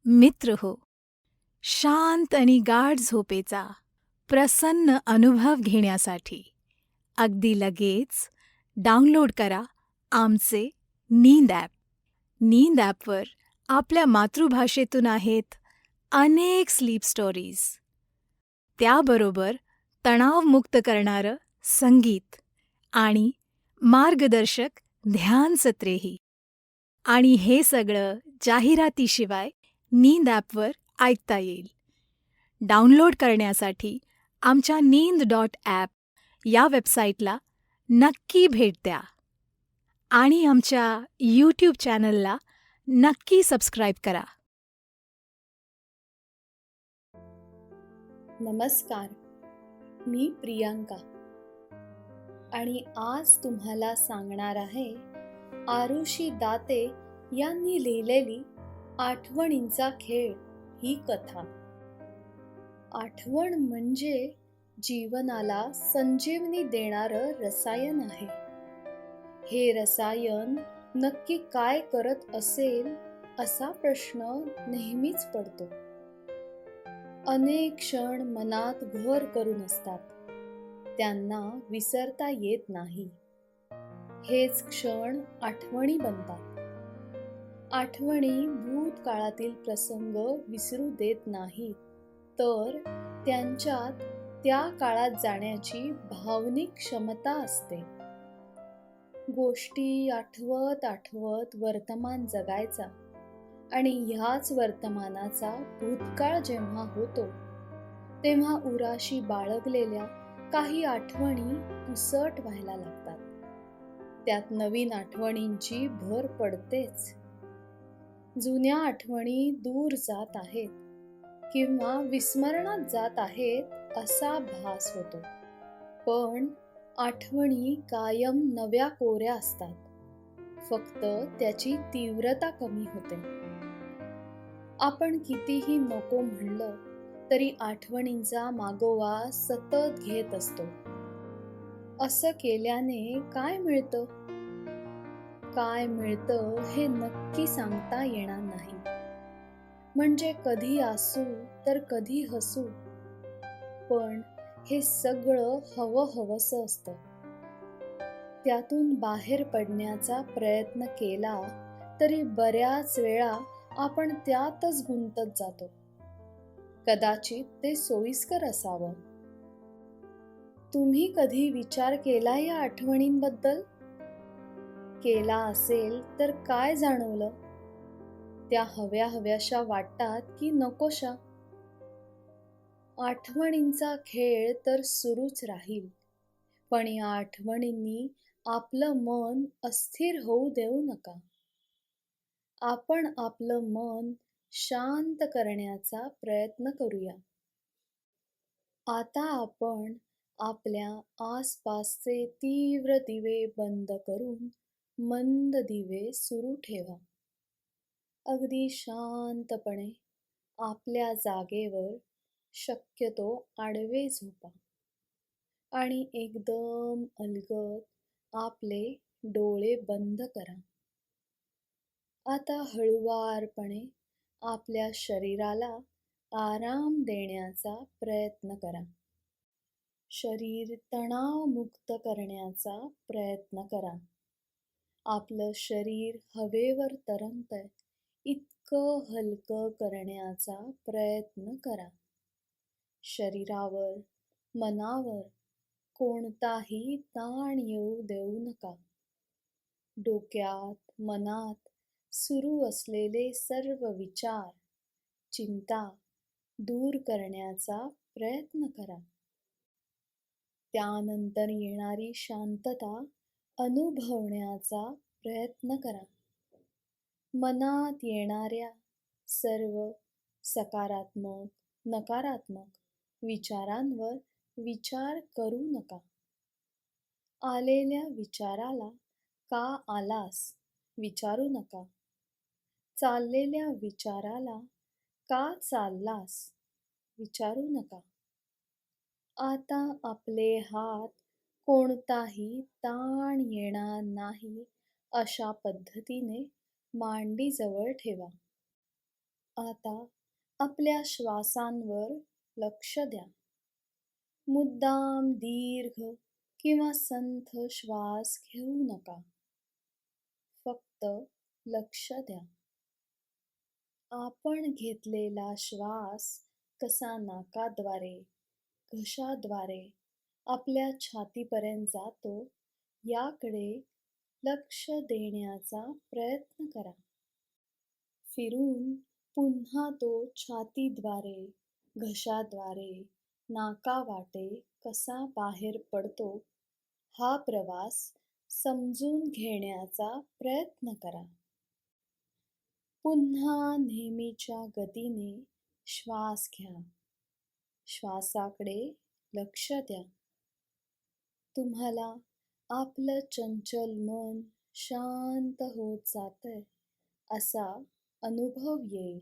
मित्र हो. शांत आणि गाढ झोपेचा प्रसन्न अनुभव घेण्यासाठी अगदी लगेच डाउनलोड करा आमचे नींद ॲप. नींद ॲपवर आपल्या मातृभाषेतून आहेत अनेक स्लीप स्टोरीज. त्याबरोबर तणावमुक्त करणारं संगीत आणि मार्गदर्शक ध्यान सत्रेही. आणि हे सगळं जाहिरातीशिवाय नींद ॲपवर ऐकता येईल. डाउनलोड करण्यासाठी आमच्या नींद.ॲप या वेबसाईटला नक्की भेट द्या आणि आमच्या यूट्यूब चॅनलला नक्की सबस्क्राईब करा. नमस्कार, मी प्रियांका आणि आज तुम्हाला सांगणार आहे आरुषी दाते यांनी लिहिलेली आठवणींचा खेळ ही कथा. आठवण म्हणजे जीवनाला संजीवनी देणारं रसायन आहे. हे रसायन नक्की काय करत असेल असा प्रश्न नेहमीच पडतो. अनेक क्षण मनात घर करून असतात, त्यांना विसरता येत नाही. हेच क्षण आठवणी बनतात. आठवणी भूतकाळातील प्रसंग विसरू देत नाहीत, तर त्यांच्यात त्या काळात जाण्याची भावनिक क्षमता असते. गोष्टी आठवत आठवत वर्तमान जगायचा आणि ह्याच वर्तमानाचा भूतकाळ जेव्हा होतो, तेव्हा उराशी बाळगलेल्या काही आठवणी पुसट व्हायला लागतात. त्यात नवीन आठवणींची भर पडतेच. जुन्या आठवणी दूर जात आहेत किंवा विस्मरणात जात आहेत असा भास होतो. पण आठवणी कायम नव्या कोऱ्या असतात, फक्त त्याची तीव्रता कमी होते. आपण कितीही नको म्हणलं तरी आठवणींचा मागोवा सतत घेत असतो. असं केल्याने काय मिळतं? काय मिळतं हे नक्की सांगता येणार नाही. म्हणजे कधी असू तर कधी हसू, पण हे सगळं हवंहवसं असतं. त्यातून बाहेर पडण्याचा प्रयत्न केला तरी बऱ्याच वेळा आपण त्यातच गुंतत जातो. कदाचित ते सोयीस्कर असावं. तुम्ही कधी विचार केला या आठवणींबद्दल? केला असेल तर काय जाणवलं? त्या हव्याशा वाटतात की नकोशा? आठवणींचा खेळ तर सुरूच राहील, पण या आठवणींनी आपलं मन अस्थिर होऊ देऊ नका. आपण आपलं मन शांत करण्याचा प्रयत्न करूया. आता आपण आपल्या आसपासचे तीव्र दिवे बंद करून मंद दिवे सुरू ठेवा. अगदी शांतपणे आपल्या जागेवर शक्यतो आडवे झोपा आणि एकदम अलगद आपले डोळे बंद करा. आता हळुवारपणे आपल्या शरीराला आराम देण्याचा प्रयत्न करा. शरीर तणावमुक्त करण्याचा प्रयत्न करा. आपलं शरीर हवेवर तरंगतंय इतकं हलकं करण्याचा प्रयत्न करा. शरीरावर, मनावर कोणताही ताण येऊ देऊ नका. डोक्यात, मनात सुरू असलेले सर्व विचार, चिंता दूर करण्याचा प्रयत्न करा. त्यानंतर येणारी शांतता अनुभवण्याचा प्रयत्न करा. मनात येणाऱ्या सर्व सकारात्मक, नकारात्मक विचारांवर विचार करू नका. आलेल्या विचाराला का आलास विचारू नका. चाललेल्या विचाराला का चाललास विचारू नका. आता आपले हात कोणताही ताण येणार नाही अशा पद्धतीने मांडीजवळ ठेवा. आता आपल्या श्वासांवर लक्ष द्या. मुद्दाम दीर्घ किंवा संथ श्वास घेऊ नका. फक्त लक्ष द्या. आपण घेतलेला श्वास कसा नाकाद्वारे, घशाद्वारे आपल्या छातीपर्यंत जातो याकडे लक्ष देण्याचा प्रयत्न करा. फिरून पुन्हा तो छातीद्वारे, घशाद्वारे, नाकावाटे कसा बाहेर पडतो हा प्रवास समजून घेण्याचा प्रयत्न करा. पुन्हा नेहमीच्या गतीने श्वास घ्या. श्वासाकडे लक्ष द्या. तुम्हाला आपलं चंचल मन शांत होत जातंय असा अनुभव येईल.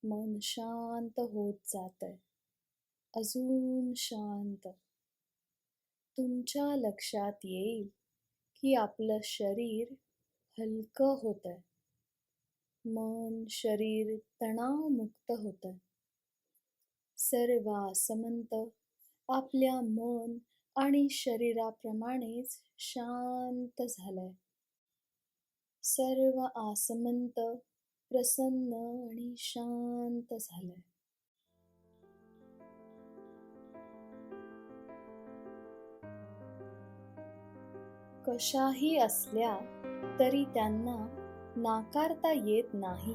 मन शांत होत जातंय, अजून शांत. तुमच्या लक्षात येईल की आपलं शरीर हलकं होतंय. मन, शरीर तणावमुक्त होतंय. सर्व आसमंत आपल्या मन आणि शरीराप्रमाणेच शांत झालंय. सर्व आसमंत प्रसन्न आणि शांत झालंय. कशाही असल्या तरी त्यांना नाकारता येत नाही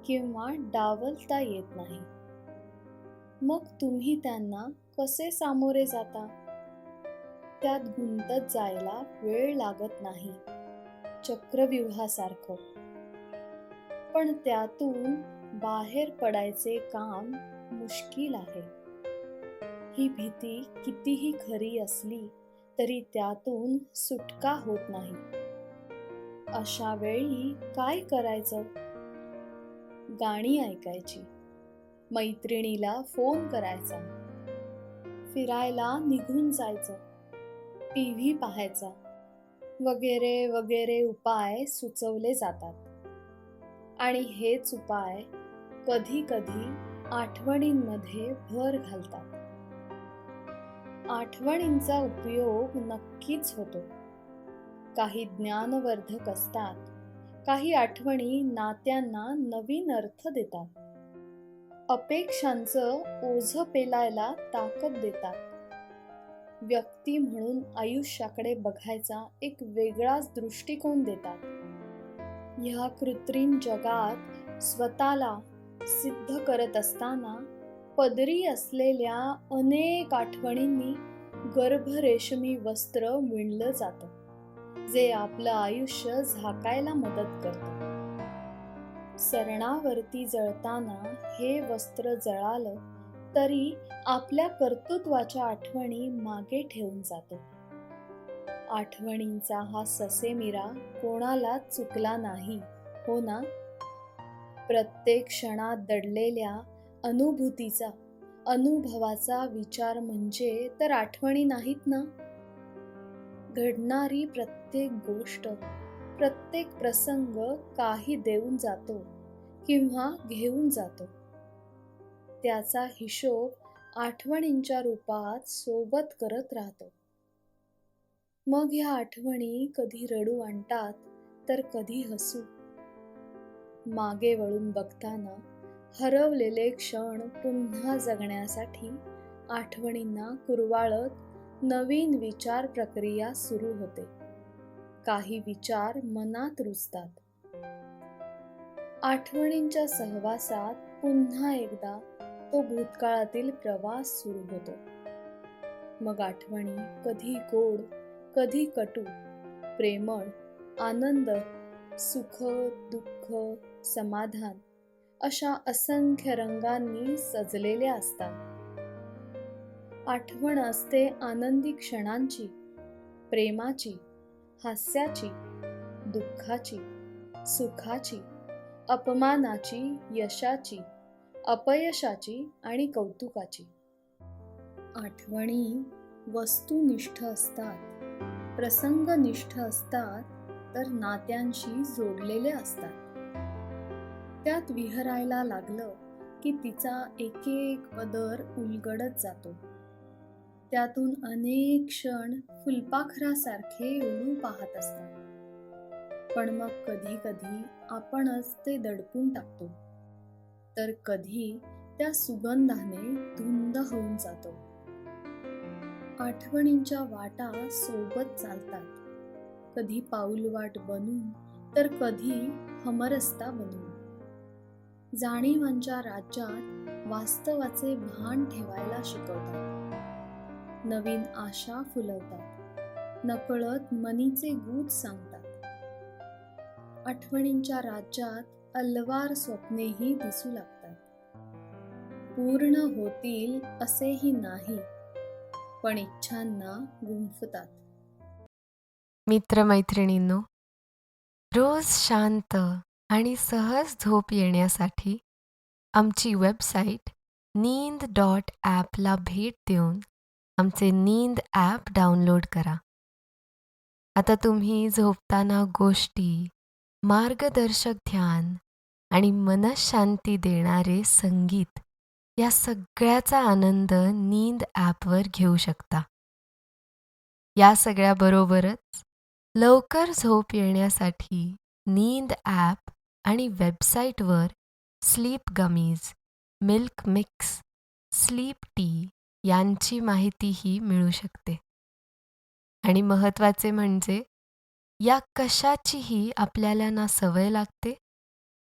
किंवा डावलता येत नाही. मग तुम्ही त्यांना कसे सामोरे जाता? त्यात गुंतत जायला वेळ लागत नाही, चक्रव्यूहासारखं. पण त्यातून बाहेर पडायचे काम मुश्किल आहे. ही भीती कितीही खरी असली तरी त्यातून सुटका होत नाही. अशा वेळी काय करायचं? गाणी ऐकायची, मैत्रिणीला फोन करायचा, फिरायला निघून जायचं, टीव्ही पाहायचा वगैरे वगैरे उपाय सुचवले जातात. आणि हेच उपाय कधी कधी आठवणींमध्ये भर घालतात. आठवणींचा उपयोग नक्कीच होतो. काही ज्ञानवर्धक असतात, काही आठवणी नात्यांना नवीन अर्थ देतात. अपेक्षांचं ओझं पेलायला ताकद देतात. व्यक्ती म्हणून आयुष्याकडे बघायचा एक वेगळाच दृष्टिकोन देतात. ह्या कृत्रिम जगात स्वतःला सिद्ध करत असताना पदरी असलेल्या अनेक आठवणींनी गर्भरेशमी वस्त्र विणलं जातं, जे आपलं आयुष्य झाकायला मदत करतं. सरणावरती जळताना हे वस्त्र जळालं तरी आपल्या कर्तृत्वाच्या आठवणी मागे ठेवून जातो. आठवणींचा हा ससेमिरा कोणालाच चुकला नाही, हो ना? प्रत्येक क्षणात दडलेल्या अनुभूतीचा, अनुभवाचा विचार म्हणजे तर आठवणी नाहीत ना? घडणारी प्रत्येक गोष्ट, प्रत्येक प्रसंग काही देऊन जातो किंवा घेऊन जातो. त्याचा हिशोब आठवणींच्या रूपात सोबत करत राहतो. मग ह्या आठवणी कधी रडू आणतात तर कधी हसू. मागे वळून बघताना हरवलेले क्षण पुन्हा जगण्यासाठी आठवणींना कुरवाळत नवीन विचार प्रक्रिया सुरू होते. काही विचार मनात रुजतात. आठवणींच्या सहवासात पुन्हा एकदा तो भूतकाळातील प्रवास सुरू होतो. मग आठवणी कधी गोड, कधी कटू, प्रेमळ, आनंद, सुख, दुःख, समाधान अशा असंख्य रंगांनी सजलेल्या असतात. आठवण असते आनंदी क्षणांची, प्रेमाची, हास्याची, दुःखाची, सुखाची, अपमानाची, यशाची, अपयशाची आणि कौतुकाची. आठवणी वस्तुनिष्ठ असतात, प्रसंगनिष्ठ असतात, तर नात्यांशी जोडलेल्या असतात. त्यात विहरायला लागलं की तिचा एक एक पदर उलगडत जातो. त्यातून अनेक क्षण फुलपाखरासारखे उडू पाहत असतात. पण मग कधी कधी आपणच ते दडपून टाकतो, तर कधी त्या सुगंधाने धुंद होऊन जातो. आठवणींच्या वाटा सोबत चालतात, कधी पाऊलवाट बनून तर कधी हमरस्ता बनून. जाणीवांच्या राज्यात वास्तवाचे भान ठेवायला शिकवतात. नवीन आशा फुलवतात, नकळत मनीचे गूढ सांगतात. आठवणींच्या राज्यात अलवार स्वप्नेही दिसू लागतात. पूर्ण होतील असेही नाही, पण इच्छांना गुंफतात. मित्रमैत्रिणींनो, रोज शांत आणि सहज झोप येण्यासाठी आमची वेबसाईट नींद.ॲपला भेट देऊन आमचे नींद ॲप डाउनलोड करा. आता तुम्ही झोपताना गोष्टी, मार्गदर्शक ध्यान आणि मनःशांती देणारे संगीत या सगळ्याचा आनंद नींद ॲपवर घेऊ शकता. या सगळ्याबरोबरच लवकर झोप येण्यासाठी नींद ॲप आणि वेबसाईटवर sleep gummies, milk mix, sleep T यांची माहितीही मिळू शकते. आणि महत्त्वाचे म्हणजे या कशाचीही आपल्याला ना सवय लागते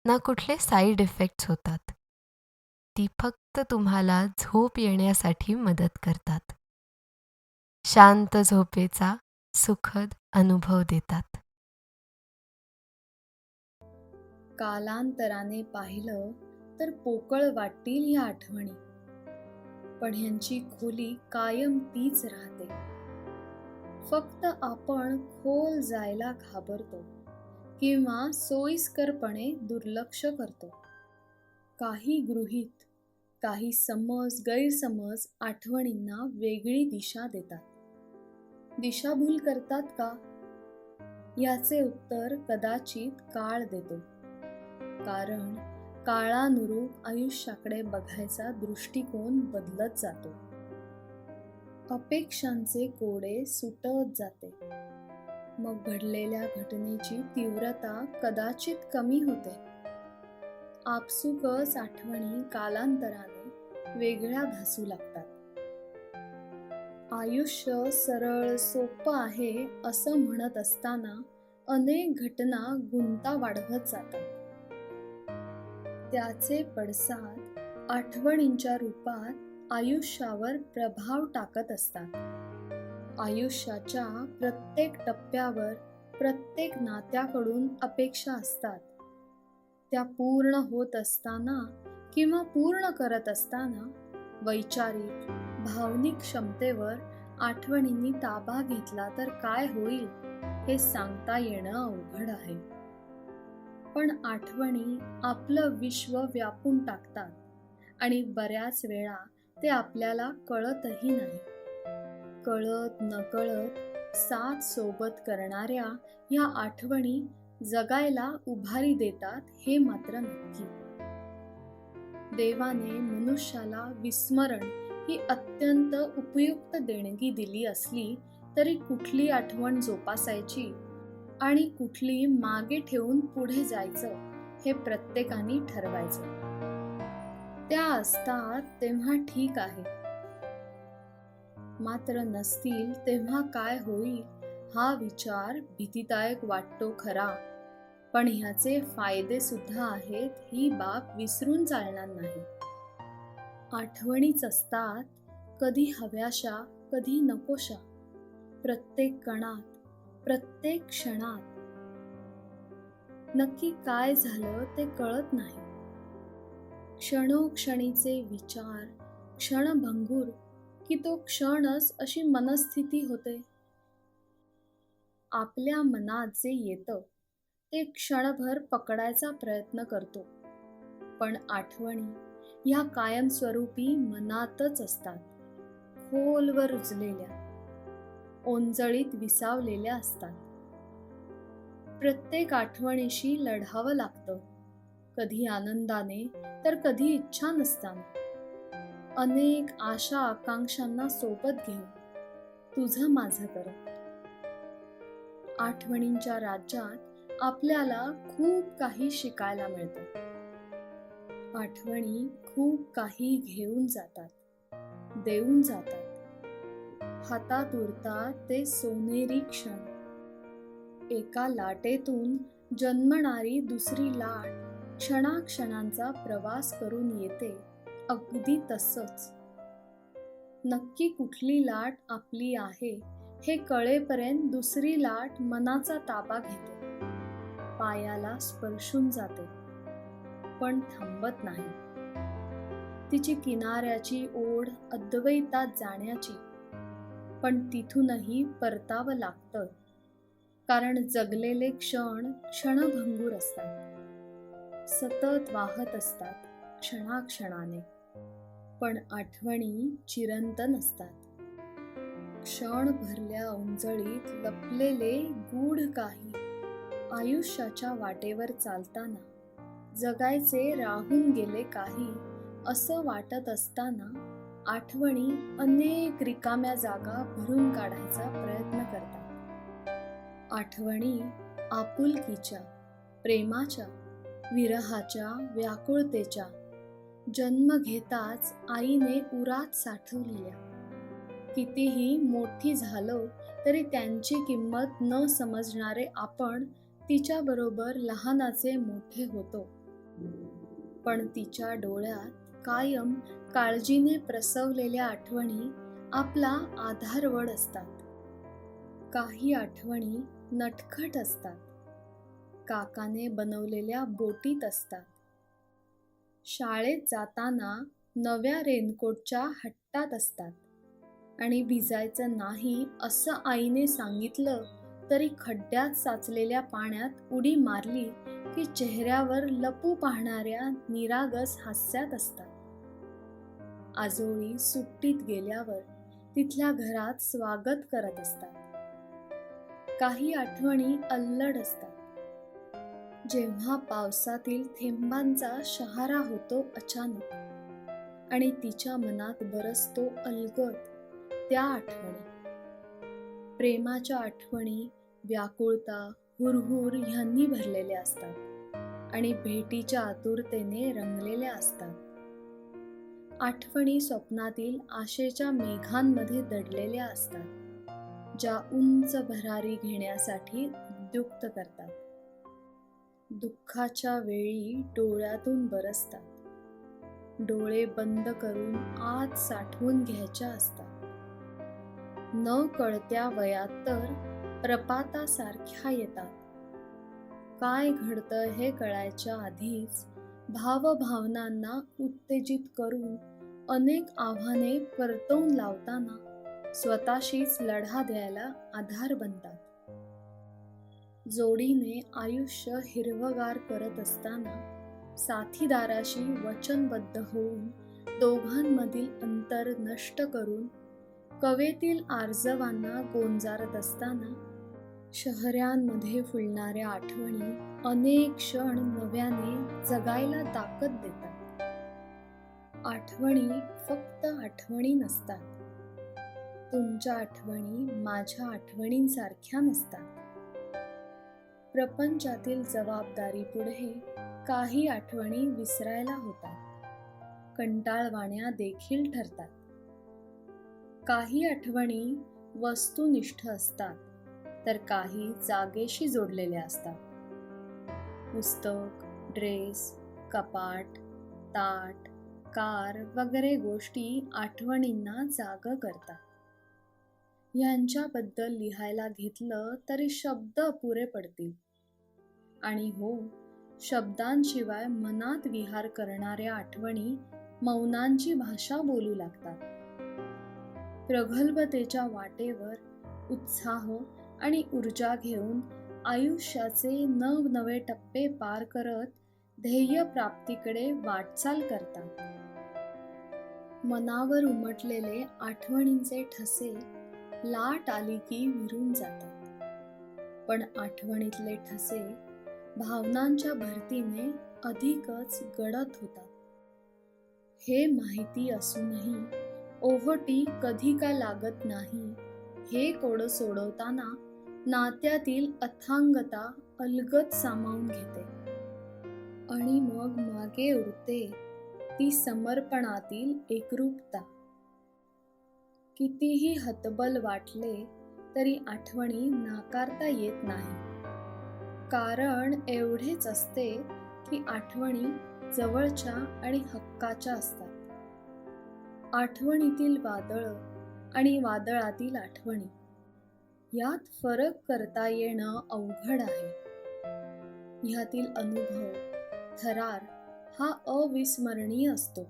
ना कुठले साईड इफेक्ट्स होतात. ती फक्त तुम्हाला झोप येण्यासाठी मदत करतात. शांत झोपेचा सुखद अनुभव देतात. कालांतराने पाहिलं तर पोकळ वाटतील ह्या आठवणी, पण ह्यांची खोली कायम तीच राहते. फक्त आपण खोल जायला घाबरतो किंवा सोयीस्करपणे दुर्लक्ष करतो. काही गृहीत, काही समज गैरसमज आठवणींना वेगळी दिशा देतात. दिशाभूल करतात का? याचे उत्तर कदाचित काळ देतो. कारण काळानुरूप आयुष्याकडे बघायचा दृष्टिकोन बदलत जातो. अपेक्षांचे कोडे सुटत जाते. मग घडलेल्या घटनेची तीव्रता कदाचित कमी होते. आपसुकच आठवणी कालांतराने वेगळ्या भासू लागतात. आयुष्य सरळ सोपं आहे असं म्हणत असताना अनेक घटना गुंता वाढवत जातात. त्याचे पडसाद आठवणींच्या रूपात आयुष्यावर प्रभाव टाकत असतात. आयुष्याच्या प्रत्येक टप्प्यावर प्रत्येक नात्याकडून अपेक्षा असतात. त्या पूर्ण होत असताना किंवा पूर्ण करत असताना वैचारिक, भावनिक क्षमतेवर आठवणींनी ताबा घेतला तर काय होईल हे सांगता येणं अवघड आहे. पण आठवणी आपलं विश्व व्यापून टाकतात आणि बऱ्याच वेळा ते आपल्याला कळतही नाही. कळत नकळत साथ सोबत करणाऱ्या ह्या आठवणी जगायला उभारी देतात हे मात्र नक्की. देवाने मनुष्याला विस्मरण ही अत्यंत उपयुक्त देणगी दिली असली तरी कुठली आठवण जोपासायची आणि कुठली मागे ठेवून पुढे जायचं हे प्रत्येकाने ठरवायचं. त्या असतात तेव्हा ठीक आहे, मात्र नसतील तेव्हा काय होईल हा विचार भीतीदायक वाटतो खरा, पण ह्याचे फायदे सुद्धा आहेत ही बाब विसरून चालणार नाही. आठवणीच असतात, कधी हव्याशा कधी नकोशा, प्रत्येक कणात प्रत्येक क्षणात. नक्की काय झालं ते कळत नाही. क्षणोक्षणीचे विचार क्षणभंगूर की तो क्षणच अशी मनस्थिती होते. आपल्या मनात जे येतं ते क्षणभर पकडायचा प्रयत्न करतो, पण आठवणी ह्या कायमस्वरूपी मनातच असतात. खोलवर रुजलेल्या, ओंजळीत विसावलेल्या असतात. प्रत्येक आठवणीशी लढावं लागतं. कधी आनंदाने तर कधी इच्छा नसताना, अनेक आशा आकांक्षांना सोबत घेऊन तुझं माझं करत. आठवणींच्या राज्यात आपल्याला खूप काही शिकायला मिळतं. आठवणी खूप काही घेऊन जातात, देऊन जातात. हातात उरतात ते सोनेरी क्षण. एका लाटेतून जन्मणारी दुसरी लाट क्षणाक्षणांचा प्रवास करून येते, अगदी तसंच. नक्की कुठली लाट आपली आहे हे कळेपर्यंत दुसरी लाट मनाचा ताबा घेते, पायाला स्पर्शून जाते, पण थांबत नाही. तिची किनाऱ्याची ओढ अद्वैतात जाण्याची, पण तिथूनही परतावं लागतं, कारण जगलेले क्षण क्षणभंगूर असतात, सतत वाहत असतात क्षणाक्षणाने, पण आठवणी चिरंतन असतात. क्षण भरल्या उंजळीत लपलेले गूढ काही, आयुष्याच्या वाटेवर चालताना जगायचे राहून गेले काही असं वाटत असताना आठवणी अनेक रिकाम्या जागा भरून काढायचा प्रयत्न करतात. आठवणी आपुलकीच्या, प्रेमाच्या, विरहाच्या, व्याकुळतेच्या, जन्म घेताच आईने उरात साठवलेल्या. कितीही मोठी झालो तरी त्यांची किंमत न समजणारे आपण तिच्याबरोबर लहानाचे मोठे होतो, पण तिच्या डोळ्यात कायम काळजीने प्रसवलेल्या आठवणी आपला आधारवड असतात. काही आठवणी नटखट असतात, काकाने बनवलेल्या बोटीत असतात. शाळेत जाताना नव्या रेनकोटच्या हट्टात असतात, आणि भिजायचं नाही असं आईने सांगितलं तरी खड्ड्यात साचलेल्या पाण्यात उडी मारली की चेहऱ्यावर लपू पाहणाऱ्या निरागस हास्यात असतात. आजोळी सुट्टीत गेल्यावर तिथल्या घरात स्वागत करत असतात. काही आठवणी अल्लड असतात. जेव्हा पावसातील थेंबांचा शहारा होतो अचानक, आणि तिच्या मनात बरसतो अलगद त्या आठवणी. प्रेमाच्या आठवणी व्याकुळता, हुरहुर ह्यांनी भरलेल्या असतात, आणि भेटीच्या आतुरतेने रंगलेल्या असतात. आठवणी स्वप्नातील आशेच्या मेघांमध्ये दडलेल्या असतात, ज्या उंच भरारी घेण्यासाठी उद्युक्त करतात. दुःखाच्या वेळी डोळ्यातून बरसतात, डोळे बंद करून आत साठवून घ्यायच्या असतात. न कळत्या वयात तर प्रपातासारख्या येतात. काय घडतं हे कळायच्या आधीच भावभावनांना उत्तेजित करून अनेक आव्हाने परतवून लावताना स्वतःशीच लढा द्यायला आधार बनतात. जोडीने आयुष्य हिरवगार करत असताना साथीदाराशी वचनबद्ध होऊन दोघांमधील अंतर नष्ट करून कवेतील आर्जवांना गोंजारत असताना शहरांमध्ये फुलणाऱ्या आठवणी अनेक क्षण नव्याने जगायला ताकद देतात. आठवणी फक्त आठवणी नसतात. तुमच्या आठवणी माझ्या आठवणींसारख्या नसतात. प्रपंचातील जबाबदारीपुढे काही आठवणी विसरायला होतात, कंटाळवाण्या देखील ठरतात. काही आठवणी वस्तुनिष्ठ असतात, तर काही जागेशी जोडलेल्या असतात. पुस्तक, ड्रेस, कपाट, ताट, कार वगैरे गोष्टी आठवणींना जागं करतात. ह्यांच्याबद्दल लिहायला घेतलं तरी शब्द अपुरे पडतील. आणि हो, शब्दांशिवाय मनात विहार करणाऱ्या आठवणी मौनांची भाषा बोलू लागतात. प्रगल्भतेच्या वाटेवर उत्साह आणि ऊर्जा घेऊन आयुष्याचे नवनवे टप्पे पार करत ध्येय प्राप्तीकडे वाटचाल करतात. मनावर उमटलेले आठवणींचे ठसे लाट आली की विरून जातात, पण आठवणीतले ठसे भावनांच्या भरतीने अधिकच गडद होतात. हे माहिती असूनही ओहोटी कधी का लागत नाही, हे कोडं सोडवताना नात्यातील अथांगता अलगद सामावून घेते. आणि मग मागे उरते ती समर्पणातील एकरूपता. कितीही हतबल वाटले तरी आठवणी नाकारता येत नाही. कारण एवढेच असते की आठवणी जवळच्या आणि हक्काच्या असतात. आठवणीतील वादळ आणि वादळातील आठवणी यात फरक करता येणं अवघड आहे. ह्यातील अनुभव, थरार हा अविस्मरणीय असतो.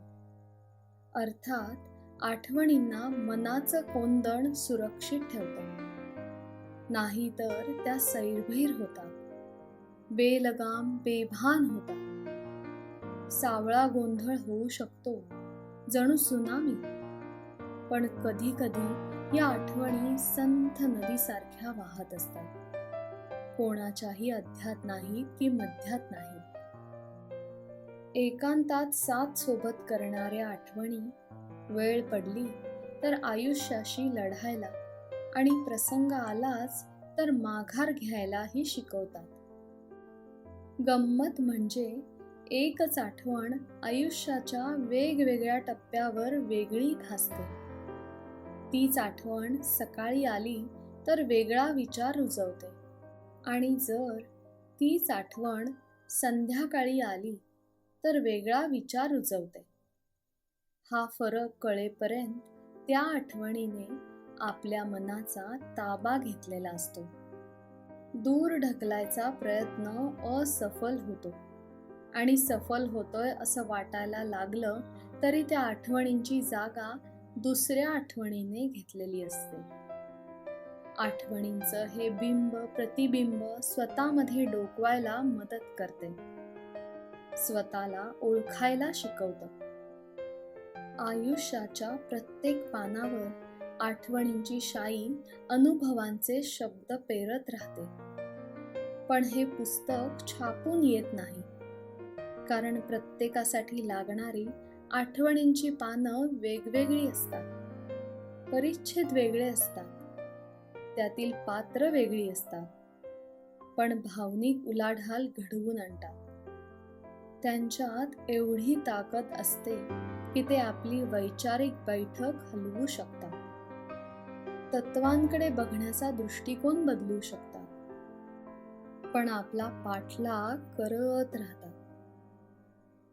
अर्थात आठवणींना मनाचं कोंदण सुरक्षित ठेवतं. नाहीतर त्या सैरभैर होतात, बेलगाम बेभान होतात. सावळा गोंधळ होऊ शकतो, जणू सुनामी. पण कधी कधी या आठवणी संथ नदीसारख्या वाहत असतात. कोणाच्याही अध्यात नाहीत की मध्यात नाहीत. एकांतात साथ सोबत करणाऱ्या आठवणी वेळ पडली तर आयुष्याशी लढायला आणि प्रसंग आलाच तर माघार घ्यायलाही शिकवतात. गंमत म्हणजे एकच आठवण आयुष्याच्या वेगवेगळ्या टप्प्यावर वेगळी भासते. तीच आठवण सकाळी आली तर वेगळा विचार रुजवते आणि जर तीच आठवण संध्याकाळी आली तर वेगळा विचार रुजवते. हा फरक कळेपर्यंत त्या आठवणीने आपल्या मनाचा ताबा घेतलेला असतो. दूर ढकलायचा प्रयत्न असफल होतो आणि सफल होतोय असं वाटायला लागलं तरी त्या आठवणींची जागा दुसऱ्या आठवणीने घेतलेली असते. आठवणींचं हे बिंब प्रतिबिंब स्वतःमध्ये डोकवायला मदत करते, स्वतःला ओळखायला शिकवतं. आयुष्याच्या प्रत्येक पानावर आठवणींची शाई अनुभवांचे शब्द पेरत राहते. पण हे पुस्तक छापून येत नाही, कारण प्रत्येकासाठी लागणारी आठवणींची पानं वेगवेगळी असतात, परिच्छेद वेगळे असतात, त्यातील पात्र वेगळी असतात, पण भावनिक उलाढाल घडवून आणतात. त्यांच्यात एवढी ताकद असते की ते आपली वैचारिक बैठक हलवू शकतात, तत्वांकडे बघण्याचा दृष्टिकोन बदलू शकतात, पण आपला पाठलाग करत राहतात.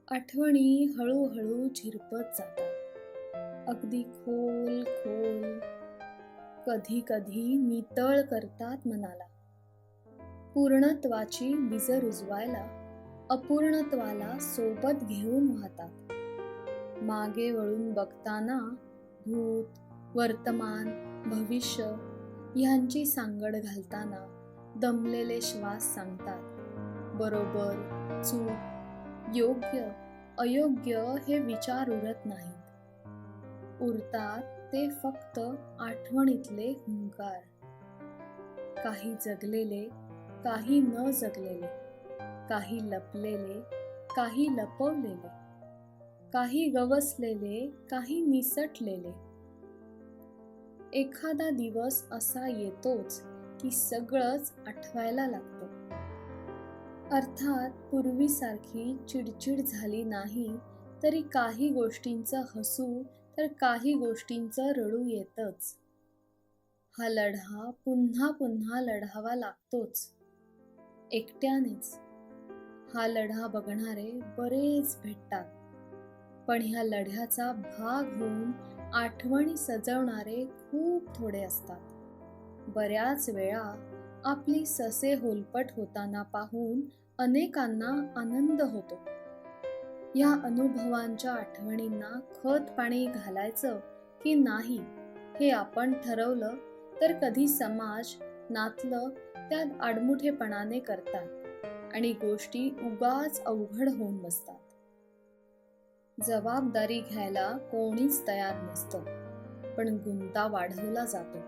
आठवणी हळूहळू झिरपत जातात, अगदी खोल खोल, कधी कधी नितळ करतात मनाला. पूर्णत्वाची बीज रुजवायला अपूर्णत्वाला सोबत घेऊन वाहतात. मागे वळून बघताना भूत, वर्तमान, भविष्य ह्यांची सांगड घालताना दमलेले श्वास सांगतात. बरोबर, चूक, योग्य, अयोग्य हे विचार उरत नाहीत. उरतात ते फक्त आठवणीतले हुंकार. काही जगलेले, काही न जगलेले, काही लपलेले, काही लपवलेले, काही गवसलेले, काही निसटलेले. एखादा दिवस असा येतोच की सगळंच आठवायला लागतं. अर्थात पूर्वीसारखी चिडचिड झाली नाही तरी काही गोष्टींचं हसू तर काही गोष्टींचं रडू येतच. हा लढा पुन्हा पुन्हा लढावा लागतोच, एकट्यानेच. हा लढा बघणारे बरेच भेटतात, पण ह्या लढ्याचा भाग होऊन आठवणी सजवणारे खूप थोडे असतात. बऱ्याच वेळा आपली ससे होलपट होताना पाहून अनेकांना आनंद होतो. या अनुभवांच्या आठवणींना खत पाणी घालायचं की नाही हे आपण ठरवलं तर कधी समाज, नातलं त्यात आडमुठेपणाने करतात आणि गोष्टी उगाच अवघड होऊन बसतात. जबाबदारी घ्यायला कोणीच तयार नसतं, पण गुंता वाढवला जातो.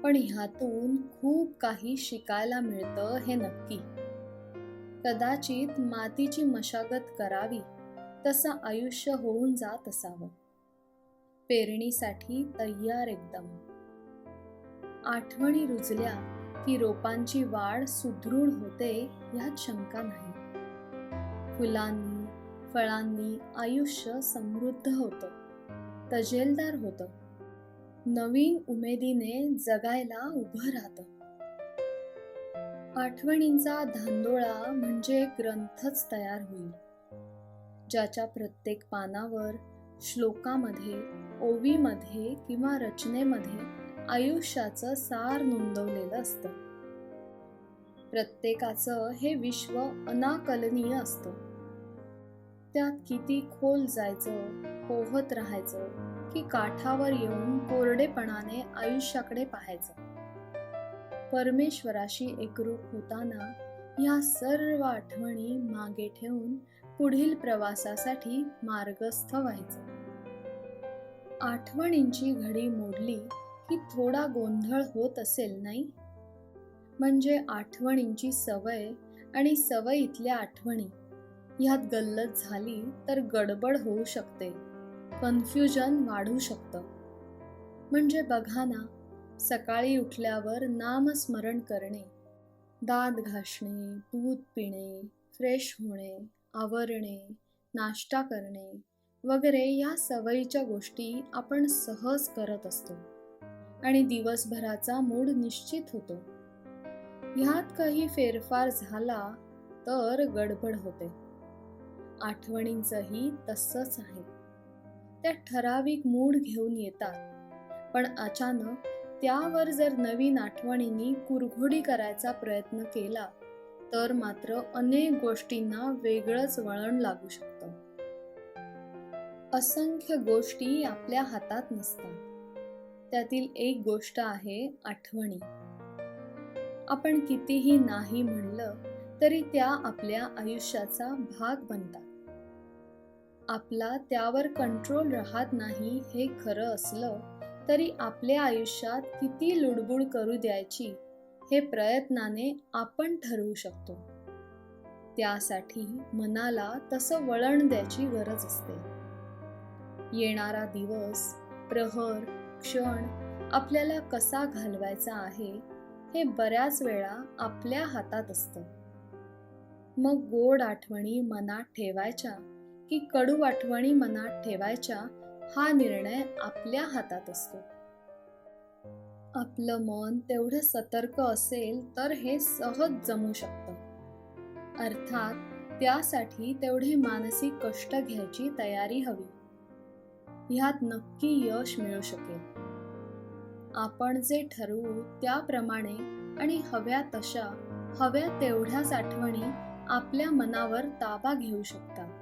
पण ह्यातून खूप काही शिकायला मिळतं हे नक्की. कदाचित मातीची मशागत करावी तसं आयुष्य होऊन जात असावं. पेरणीसाठी तयार एकदम. आठवणी रुजल्या की रोपांची वाढ सुदृढ होते यात शंका नाही. फुलांनी फळांनी आयुष्य समृद्ध होतं, तजेलदार होतं. नवीन उमेदीने जगायला उभं राहतं. आठवणींचा धांदोळा म्हणजे एक ग्रंथच तयार होईल, ज्याच्या प्रत्येक पानावर, श्लोकामध्ये, ओवीमध्ये किंवा रचनेमध्ये आयुष्याचं सार नोंदवलेलं असतं. प्रत्येकाचं हे विश्व अनाकलनीय असतं. त्यात किती खोल जायचं, पोहत राहायचं की काठावर येऊन कोरडेपणाने आयुष्याकडे पाहायचं. परमेश्वराशी एकरूप होताना ह्या सर्व आठवणी मागे ठेवून पुढील प्रवासासाठी मार्गस्थ व्हायचं. आठवणींची घडी मोडली की थोडा गोंधळ होत असेल नाही? म्हणजे आठवणींची सवय आणि सवयीतल्या आठवणी ह्यात गल्लत झाली तर गडबड होऊ शकते, कन्फ्युजन वाढू शकतं. म्हणजे बघा ना, सकाळी उठल्यावर नामस्मरण करणे, दात घासणे, दूध पिणे, फ्रेश होणे, आवरणे, नाश्ता करणे वगैरे या सवयीच्या गोष्टी आपण सहज करत असतो आणि दिवसभराचा मूड निश्चित होतो. ह्यात काही फेरफार झाला तर गडबड होते. आठवणींचंही तसंच आहे. त्या ठराविक मूड घेऊन येतात, पण अचानक त्यावर जर नवीन आठवणींनी कुरघोडी करायचा प्रयत्न केला तर मात्र अनेक गोष्टींना वेगळंच वळण लागू शकतं. असंख्य गोष्टी आपल्या हातात नसतात. त्यातील एक गोष्ट आहे आठवणी. आपण कितीही नाही म्हणलं तरी त्या आपल्या आयुष्याचा भाग बनतात. आपला त्यावर कंट्रोल राहत नाही हे खरं असलं तरी आपल्या आयुष्यात किती लुडबुड करू द्यायची हे प्रयत्नाने आपण ठरवू शकतो. त्यासाठी मनाला तसं वळण द्यायची गरज असते. येणारा दिवस, प्रहर, क्षण आपल्याला कसा घालवायचा आहे हे बऱ्याच वेळा आपल्या हातात असतं. मग गोड आठवणी मनात ठेवायच्या की कडू आठवणी मनात ठेवायच्या हा निर्णय आपल्या हातात असतो. आपलं मन तेवढं सतर्क असेल तर हे सहज जमू शकतं. अर्थात त्यासाठी तेवढे मानसिक कष्ट घ्यायची तयारी हवी. ह्यात नक्की यश मिळू शकेल. आपण जे ठरवू त्याप्रमाणे आणि हव्या तशा, हव्या तेवढ्याच आठवणी आपल्या मनावर ताबा घेऊ शकतात.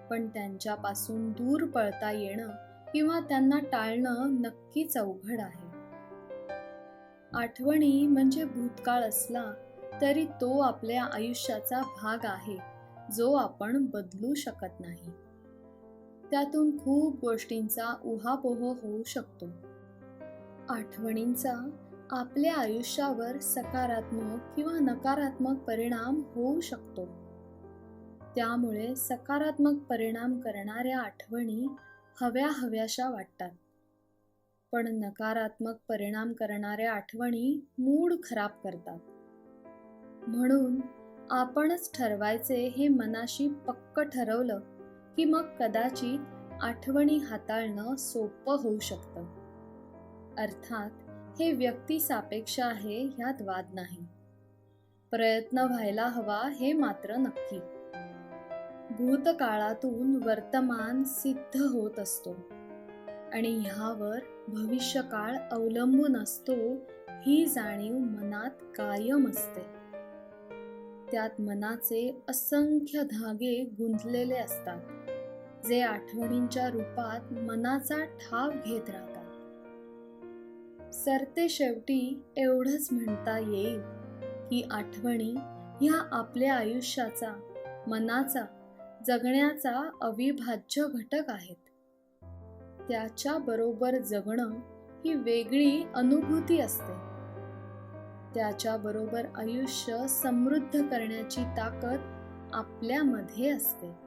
पण त्यांच्यापासून दूर पळता येणं किंवा त्यांना टाळणं नक्कीच अवघड आहे. आठवणी म्हणजे भूतकाळ असला तरी तो आपल्या आयुष्याचा भाग आहे जो आपण बदलू शकत नाही. त्यातून खूप गोष्टींचा उहापोह होऊ शकतो. आठवणींचा आपल्या आयुष्यावर सकारात्मक किंवा नकारात्मक परिणाम होऊ शकतो. त्यामुळे सकारात्मक परिणाम करणाऱ्या आठवणी हव्या हव्याशा वाटतात, पण नकारात्मक परिणाम करणाऱ्या आठवणी मूड खराब करतात. म्हणून आपणच ठरवायचे हे मनाशी पक्क ठरवलं की मग कदाचित आठवणी हाताळणं सोपं होऊ शकतं. अर्थात हे व्यक्ती सापेक्ष आहे ह्यात वाद नाही. प्रयत्न व्हायला हवा हे मात्र नक्की. भूतकाळातून वर्तमान सिद्ध होत असतो आणि ह्यावर भविष्यकाळ अवलंबून असतो ही जाणीव मनात कायम असते. त्यात मनाचे असंख्य धागे गुंतलेले असतात जे आठवणींच्या रूपात मनाचा ठाव घेत राहतात. सरते शेवटी एवढंच म्हणता येईल की आठवणी ह्या आपल्या आयुष्याचा, मनाचा, जगण्याचा अविभाज्य घटक आहेत. त्याच्या बरोबर जगणं ही वेगळी अनुभूती असते. त्याच्याबरोबर आयुष्य समृद्ध करण्याची ताकद आपल्यामध्ये असते.